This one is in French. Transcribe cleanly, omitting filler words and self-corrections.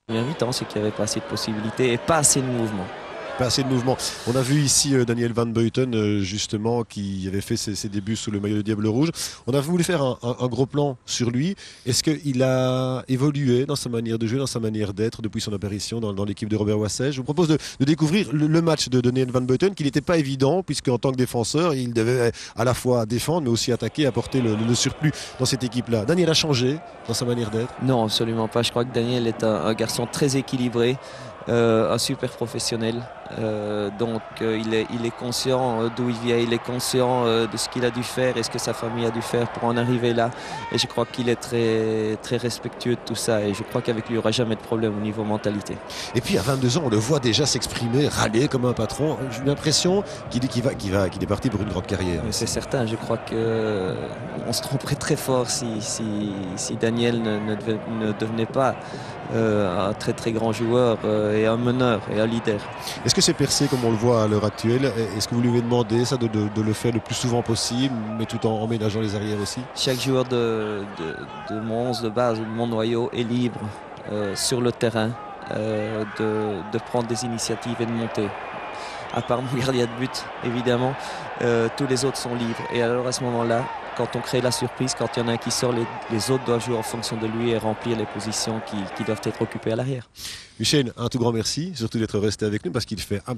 Première mi-temps, c'est qu'il n'y avait pas assez de possibilités et pas assez de mouvement. Pas assez de mouvement. On a vu ici Daniel Van Buiten, justement, qui avait fait ses débuts sous le maillot de Diable Rouge. On a voulu faire un gros plan sur lui. Est-ce qu'il a évolué dans sa manière de jouer, dans sa manière d'être depuis son apparition dans l'équipe de Robert Wasset? Je vous propose de découvrir le match de Daniel Van Buiten, qui n'était pas évident, puisque en tant que défenseur, il devait à la fois défendre, mais aussi attaquer, apporter le surplus dans cette équipe-là. Daniel a changé dans sa manière d'être? Non, absolument pas. Je crois que Daniel est un garçon très équilibré, un super professionnel. Il est conscient d'où il vient, il est conscient de ce qu'il a dû faire et ce que sa famille a dû faire pour en arriver là. Et je crois qu'il est très, très respectueux de tout ça. Et je crois qu'avec lui, il n'y aura jamais de problème au niveau mentalité. Et puis à 22 ans, on le voit déjà s'exprimer, râler comme un patron. J'ai l'impression qu'il est parti pour une grande carrière. C'est certain, je crois qu'on se tromperait très fort si Daniel ne devenait pas un très très grand joueur et un meneur et un leader. Est-ce que c'est percé comme on le voit à l'heure actuelle? Est-ce que vous lui avez demandé ça de le faire le plus souvent possible, mais tout en ménageant les arrières aussi? Chaque joueur de mon 11 de base, de mon noyau, est libre sur le terrain de prendre des initiatives et de monter. À part mon gardien de but, évidemment, tous les autres sont libres. Et alors à ce moment-là, quand on crée la surprise, quand il y en a un qui sort, les autres doivent jouer en fonction de lui et remplir les positions qui doivent être occupées à l'arrière. Michel, un tout grand merci, surtout d'être resté avec nous parce qu'il fait un